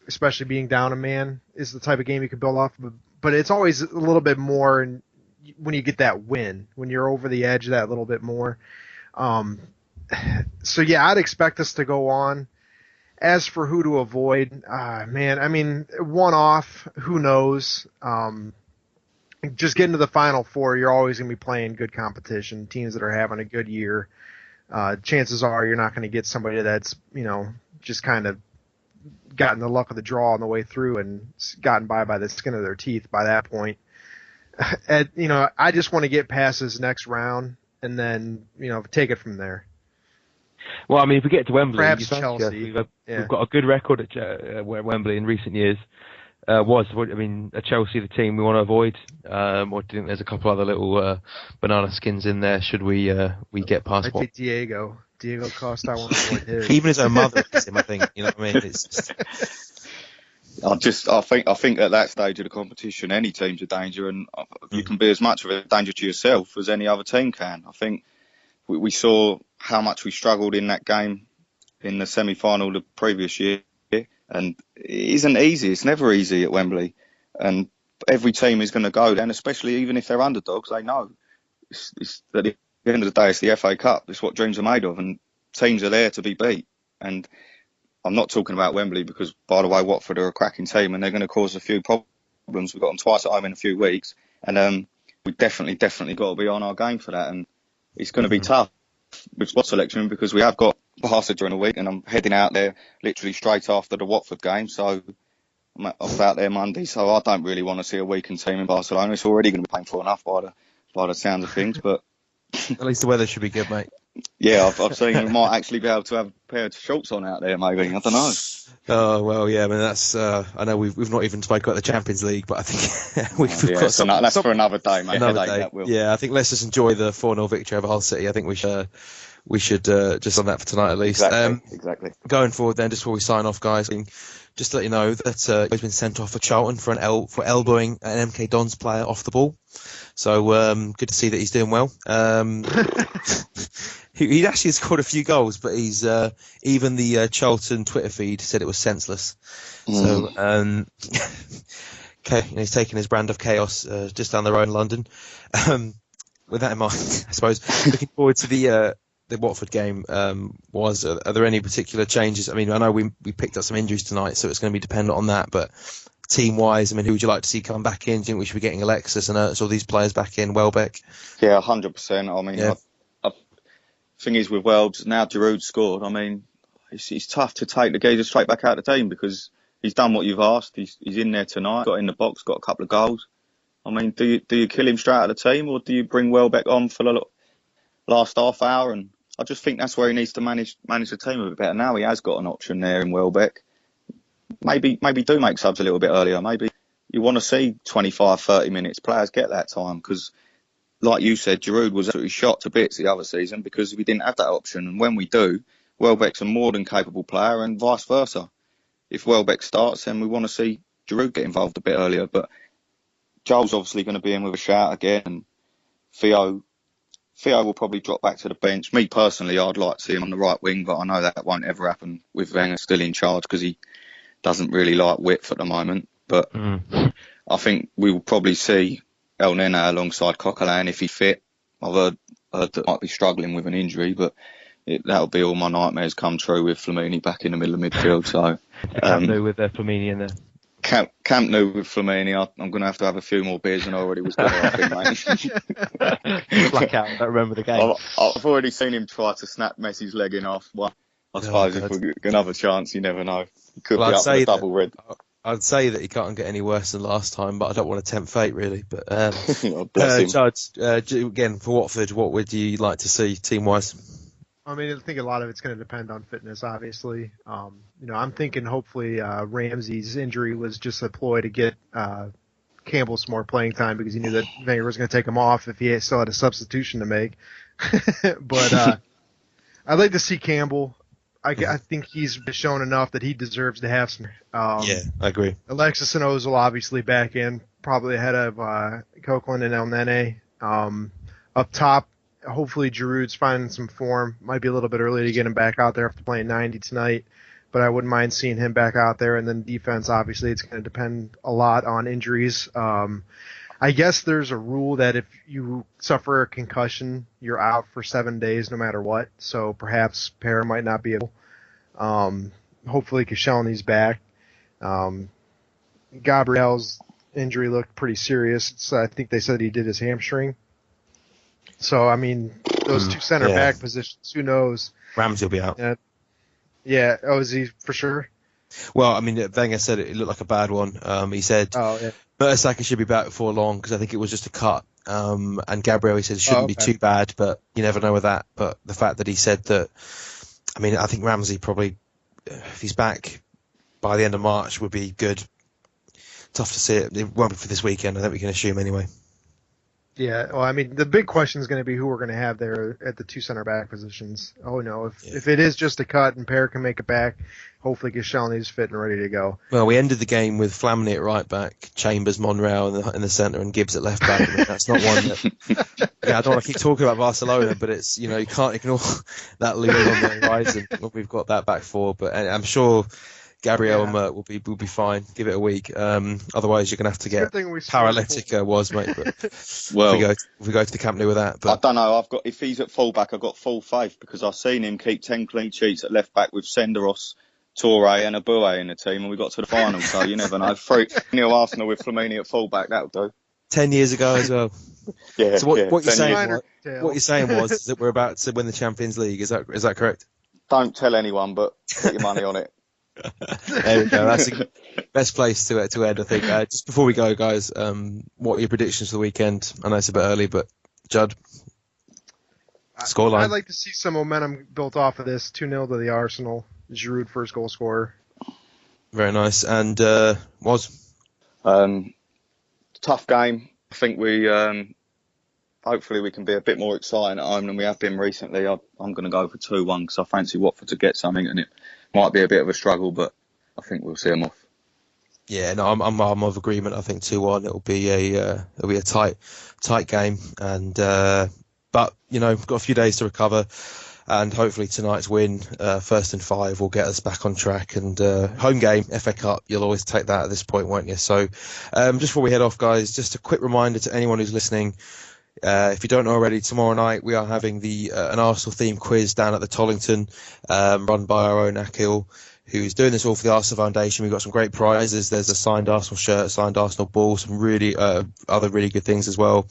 S3: especially being down a man, is the type of game you could build off of. But it's always a little bit more when you get that win, when you're over the edge that little bit more. So, yeah, I'd expect us to go on. As for who to avoid, one off, who knows? Just getting to the Final Four, you're always going to be playing good competition, teams that are having a good year. Chances are you're not going to get somebody that's, just kind of gotten the luck of the draw on the way through and gotten by the skin of their teeth by that point. I just want to get past this next round and then, take it from there.
S4: Well, if we get to Wembley,
S3: perhaps Chelsea.
S4: We've got a good record at Wembley in recent years. A Chelsea, the team we want to avoid, or do you think there's a couple other little banana skins in there? Should we get past?
S3: I think Diego Costa. I want to avoid his.
S1: Even his own mother is him. I think. It's just...
S2: I think at that stage of the competition, any team's a danger, and you can be as much of a danger to yourself as any other team can. I think we saw how much we struggled in that game in the semi-final the previous year. And it isn't easy. It's never easy at Wembley. And every team is going to go there, and especially even if they're underdogs, they know. It's at the end of the day, it's the FA Cup. It's what dreams are made of, and teams are there to be beat. And I'm not talking about Wembley because, by the way, Watford are a cracking team and they're going to cause a few problems. We've got them twice at home in a few weeks. And we definitely got to be on our game for that. And it's going to be tough with spot selection because we have got Barca during the week, and I'm heading out there literally straight after the Watford game, so I'm out there Monday. So I don't really want to see a weakened team in Barcelona. It's already going to be painful enough by the sounds of things, but
S1: at least the weather should be good, mate.
S2: Yeah, I've seen we might actually be able to have a pair of shorts on out there, maybe. I don't know.
S1: Oh well, yeah. I mean, that's. I know we've not even spoke about the Champions League, but I think we've
S2: Yeah,
S1: got
S2: so that's for another day, mate.
S1: another
S2: Headache,
S1: day.
S2: that will.
S1: Yeah, I think let's just enjoy the 4-0 victory over Hull City. I think we should just on that for tonight at least.
S2: Exactly.
S1: Going forward, then, just before we sign off, guys, just to let you know that he's been sent off for Charlton for elbowing an MK Dons player off the ball. So good to see that he's doing well. He actually scored a few goals, but he's even the Charlton Twitter feed said it was senseless. So he's taking his brand of chaos just down the road in London. With that in mind, I suppose looking forward to the Watford game. Are there any particular changes? I mean, I know we picked up some injuries tonight, so it's going to be dependent on that. But team-wise, I mean, who would you like to see come back in? Do you think we should be getting Alexis and Ertz, all these players back in? Welbeck?
S2: Yeah, 100%. I mean, thing is with Welbs, now Giroud scored. I mean, it's tough to take the geezer straight back out of the team because he's done what you've asked. He's in there tonight, got in the box, got a couple of goals. I mean, do you kill him straight out of the team or do you bring Welbeck on for the last half hour? And I just think that's where he needs to manage the team a bit better. Now he has got an option there in Welbeck. Maybe do make subs a little bit earlier. Maybe you want to see 25, 30 minutes. Players get that time because, like you said, Giroud was absolutely shot to bits the other season because we didn't have that option. And when we do, Welbeck's a more than capable player and vice versa. If Welbeck starts, then we want to see Giroud get involved a bit earlier. But Joel's obviously going to be in with a shout again. And Theo will probably drop back to the bench. Me personally, I'd like to see him on the right wing, but I know that won't ever happen with Wenger still in charge because he doesn't really like width at the moment. But I think we will probably see El Nene alongside Coquelin if he fit. I've heard that might be struggling with an injury, but that'll be all my nightmares come true with Flamini back in the middle of midfield. So
S4: Camp Nou with Flamini in there.
S2: Camp Nou with Flamini. I'm going to have a few more beers than I already was going to have, mate.
S4: Blackout, don't remember the game.
S2: I've already seen him try to snap Messi's leg in half. Well, I suppose if we get another chance, you never know. He could be up with a double red.
S1: I'd say that he can't get any worse than last time, but I don't want to tempt fate, really. But
S2: Judd,
S1: again, for Watford, what would you like to see team-wise?
S3: I mean, I think a lot of it's going to depend on fitness, obviously. I'm thinking hopefully Ramsey's injury was just a ploy to get Campbell some more playing time because he knew that Wenger was going to take him off if he still had a substitution to make. But I'd like to see Campbell. I think he's shown enough that he deserves to have some.
S1: Yeah, I agree.
S3: Alexis and Ozil obviously back in, probably ahead of Coquelin and El Nene. Up top, hopefully Giroud's finding some form. Might be a little bit early to get him back out there after playing 90 tonight, but I wouldn't mind seeing him back out there. And then defense, obviously, it's going to depend a lot on injuries. I guess there's a rule that if you suffer a concussion, you're out for 7 days no matter what. So perhaps Pear might not be able. Hopefully Koscielny's back. Gabriel's injury looked pretty serious. I think they said he did his hamstring. So, I mean, those two center back positions, who knows?
S1: Ramsey will be out.
S3: Yeah. Oh, is he for sure?
S1: Well, I mean, Wenger said it looked like a bad one. He said Mertesacker should be back before long because I think it was just a cut. And Gabriel, he said it shouldn't be too bad, but you never know with that. But the fact that he said that, I mean, I think Ramsey probably, if he's back by the end of March, would be good. Tough to see it. It won't be for this weekend. I think we can assume anyway.
S3: Yeah, well, I mean, the big question is going to be who we're going to have there at the two center back positions. Oh no, if it is just a cut and Pear can make it back, hopefully Koscielny's fit and ready to go.
S1: Well, we ended the game with Flamini at right back, Chambers, Monreal in the centre, and Gibbs at left back. I mean, that's not one that. I don't want to keep talking about Barcelona, but it's you can't ignore that looming on the horizon when we've got that back four. But I'm sure Gabriel and Mert will be fine. Give it a week. Otherwise, you're going to have to get paralytic mate. But
S2: well,
S1: if we go to the Camp Nou with that. But
S2: I don't know. If he's at full back, I've got full faith because I've seen him keep 10 clean sheets at left back with Senderos, Toure and Aboué in the team, and we got to the final. So you never know. 3-0 Arsenal with Flamini at full back. That'll do.
S1: 10 years ago as well.
S2: Yeah.
S1: So what you're saying
S3: was
S1: is that we're about to win the Champions League. Is that correct?
S2: Don't tell anyone, but put your money on it.
S1: There we go. That's the best place to end, I think. Just before we go, guys, what are your predictions for the weekend? I know it's a bit early, but Judd? Scoreline.
S3: I'd like to see some momentum built off of this. 2-0 to the Arsenal. Giroud first goal scorer.
S1: Very nice. And was
S2: Tough game. I think we hopefully we can be a bit more exciting at home than we have been recently. I'm going to go for 2-1 because I fancy Watford to get something, and it might be a bit of a struggle, but I think we'll see them off.
S1: Yeah, no, I'm of agreement. I think 2-1. It'll be a tight game, and but you know, we've got a few days to recover, and hopefully tonight's win, first and 5, will get us back on track. And home game, FA Cup, you'll always take that at this point, won't you? So, just before we head off, guys, just a quick reminder to anyone who's listening. If you don't know already, tomorrow night we are having an Arsenal-themed quiz down at the Tollington, run by our own Akil, who's doing this all for the Arsenal Foundation. We've got some great prizes. There's a signed Arsenal shirt, signed Arsenal ball, some really other really good things as well.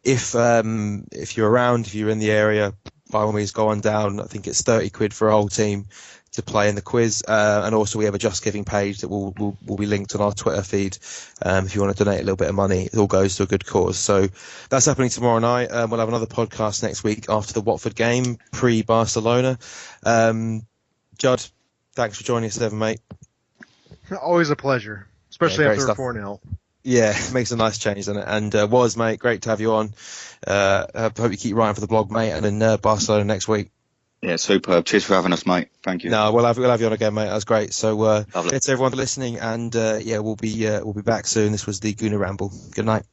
S1: If you're around, if you're in the area, by all means go on down. I think it's 30 quid for a whole team to play in the quiz, and also we have a Just Giving page that will be linked on our Twitter feed. If you want to donate a little bit of money, it all goes to a good cause. So that's happening tomorrow night. We'll have another podcast next week after the Watford game, pre-Barcelona. Judd, thanks for joining us, Evan, mate.
S3: Always a pleasure, especially after
S1: stuff.
S3: 4-0.
S1: Yeah, it makes a nice change, doesn't it? And Was, mate, great to have you on. I hope you keep writing for the blog, mate, and in Barcelona next week.
S2: Yeah, superb. Cheers for having us, mate. Thank you.
S1: No, we'll have you on again, mate. That was great. So,
S2: Lovely.
S1: thanks everyone for listening, and we'll be back soon. This was the Gooner Ramble. Good night.